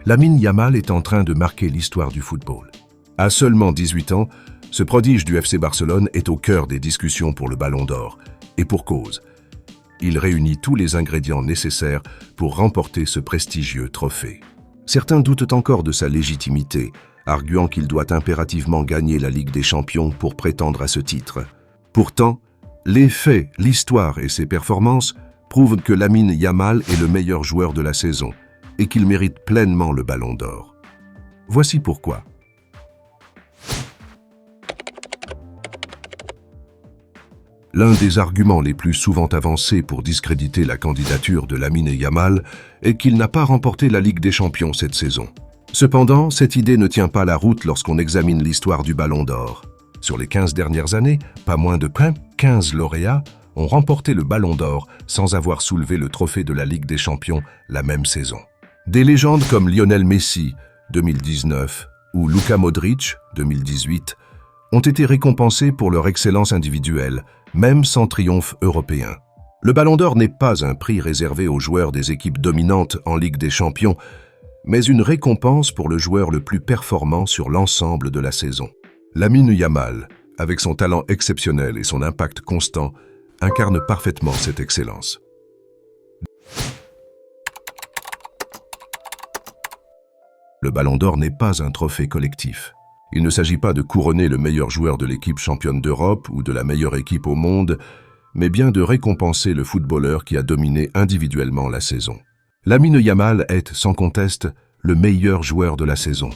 Lamine Yamal est en train de marquer l'histoire du football. À seulement 18 ans, ce prodige du FC Barcelone est au cœur des discussions pour le Ballon d'Or, et pour cause. Il réunit tous les ingrédients nécessaires pour remporter ce prestigieux trophée. Certains doutent encore de sa légitimité, arguant qu'il doit impérativement gagner la Ligue des Champions pour prétendre à ce titre. Pourtant, les faits, l'histoire et ses performances prouvent que Lamine Yamal est le meilleur joueur de la saison et qu'il mérite pleinement le Ballon d'Or. Voici pourquoi. L'un des arguments les plus souvent avancés pour discréditer la candidature de Lamine Yamal est qu'il n'a pas remporté la Ligue des Champions cette saison. Cependant, cette idée ne tient pas la route lorsqu'on examine l'histoire du Ballon d'Or. Sur les 15 dernières années, pas moins de 15 lauréats ont remporté le Ballon d'Or sans avoir soulevé le trophée de la Ligue des Champions la même saison. Des légendes comme Lionel Messi, 2019, ou Luka Modric, 2018, ont été récompensés pour leur excellence individuelle, même sans triomphe européen. Le Ballon d'Or n'est pas un prix réservé aux joueurs des équipes dominantes en Ligue des Champions, mais une récompense pour le joueur le plus performant sur l'ensemble de la saison. Lamine Yamal, avec son talent exceptionnel et son impact constant, incarne parfaitement cette excellence. Le Ballon d'Or n'est pas un trophée collectif. Il ne s'agit pas de couronner le meilleur joueur de l'équipe championne d'Europe ou de la meilleure équipe au monde, mais bien de récompenser le footballeur qui a dominé individuellement la saison. Lamine Yamal est, sans conteste, le meilleur joueur de la saison.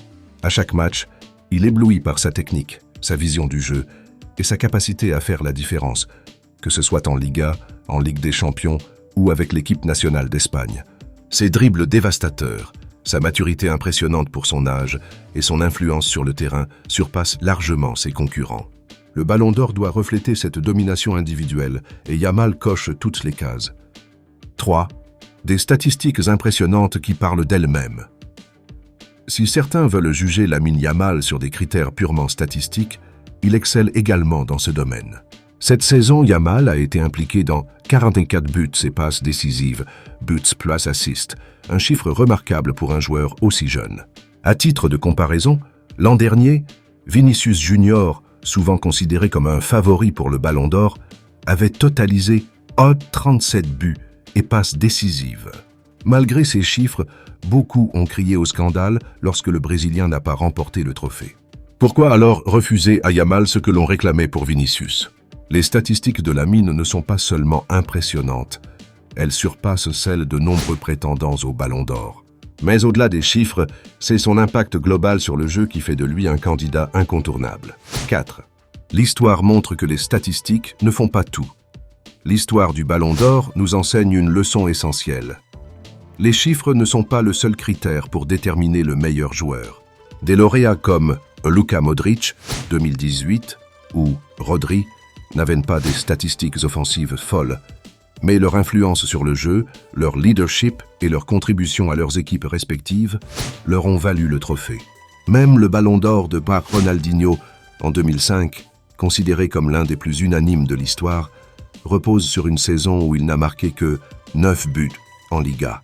À chaque match, il éblouit par sa technique, sa vision du jeu et sa capacité à faire la différence, que ce soit en Liga, en Ligue des Champions ou avec l'équipe nationale d'Espagne. Ses dribbles dévastateurs, sa maturité impressionnante pour son âge et son influence sur le terrain surpassent largement ses concurrents. Le Ballon d'Or doit refléter cette domination individuelle et Yamal coche toutes les cases. 3. Des statistiques impressionnantes qui parlent d'elles-mêmes. Si certains veulent juger Lamine Yamal sur des critères purement statistiques, il excelle également dans ce domaine. Cette saison, Yamal a été impliqué dans 44 buts et passes décisives, buts plus assists, un chiffre remarquable pour un joueur aussi jeune. À titre de comparaison, l'an dernier, Vinicius Junior, souvent considéré comme un favori pour le Ballon d'Or, avait totalisé 37 buts et passes décisives. Malgré ces chiffres, beaucoup ont crié au scandale lorsque le Brésilien n'a pas remporté le trophée. Pourquoi alors refuser à Yamal ce que l'on réclamait pour Vinicius ? Les statistiques de Lamine ne sont pas seulement impressionnantes, elles surpassent celles de nombreux prétendants au Ballon d'Or. Mais au-delà des chiffres, c'est son impact global sur le jeu qui fait de lui un candidat incontournable. 4. L'histoire montre que les statistiques ne font pas tout. L'histoire du Ballon d'Or nous enseigne une leçon essentielle. Les chiffres ne sont pas le seul critère pour déterminer le meilleur joueur. Des lauréats comme Luka Modric, 2018, ou Rodri, n'avaient pas des statistiques offensives folles, mais leur influence sur le jeu, leur leadership et leur contribution à leurs équipes respectives leur ont valu le trophée. Même le Ballon d'Or de Ronaldinho en 2005, considéré comme l'un des plus unanimes de l'histoire, repose sur une saison où il n'a marqué que 9 buts en Liga.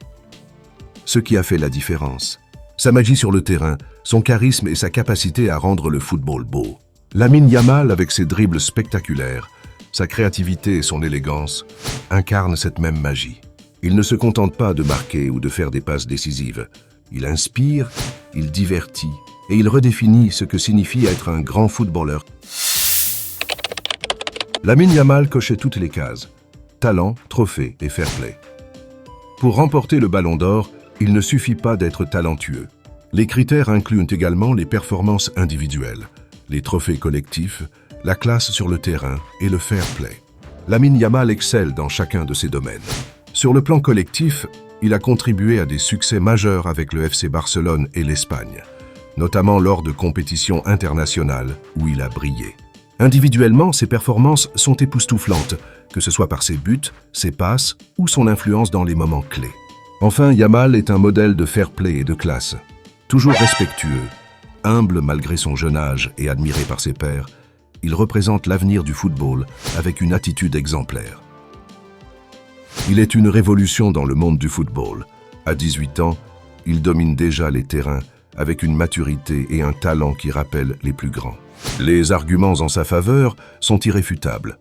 Ce qui a fait la différence. Sa magie sur le terrain, son charisme et sa capacité à rendre le football beau. Lamine Yamal, avec ses dribbles spectaculaires, sa créativité et son élégance, incarne cette même magie. Il ne se contente pas de marquer ou de faire des passes décisives. Il inspire, il divertit et il redéfinit ce que signifie être un grand footballeur. Lamine Yamal cochait toutes les cases. Talent, trophée et fair play. Pour remporter le Ballon d'Or, il ne suffit pas d'être talentueux. Les critères incluent également les performances individuelles, les trophées collectifs, la classe sur le terrain et le fair play. Lamine Yamal excelle dans chacun de ces domaines. Sur le plan collectif, il a contribué à des succès majeurs avec le FC Barcelone et l'Espagne, notamment lors de compétitions internationales où il a brillé. Individuellement, ses performances sont époustouflantes, que ce soit par ses buts, ses passes ou son influence dans les moments clés. Enfin, Yamal est un modèle de fair play et de classe. Toujours respectueux, humble malgré son jeune âge et admiré par ses pairs, il représente l'avenir du football avec une attitude exemplaire. Il est une révolution dans le monde du football. À 18 ans, Il domine déjà les terrains avec une maturité et un talent qui rappellent les plus grands. Les arguments en sa faveur sont irréfutables.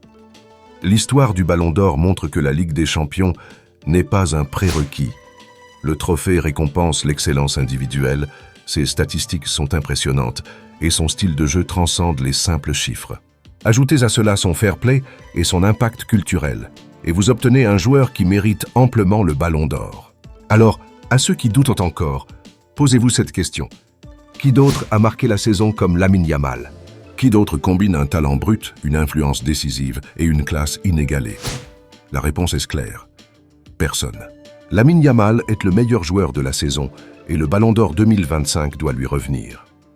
L'histoire du Ballon d'Or montre que la Ligue des Champions n'est pas un prérequis. Le trophée récompense l'excellence individuelle, ses statistiques sont impressionnantes et son style de jeu transcende les simples chiffres. Ajoutez à cela son fair play et son impact culturel, et vous obtenez un joueur qui mérite amplement le Ballon d'Or. Alors, à ceux qui doutent encore, posez-vous cette question. Qui d'autre a marqué la saison comme Lamine Yamal? Qui d'autre combine un talent brut, une influence décisive et une classe inégalée? La réponse est claire. Personne. Lamine Yamal est le meilleur joueur de la saison et le Ballon d'Or 2025 doit lui revenir.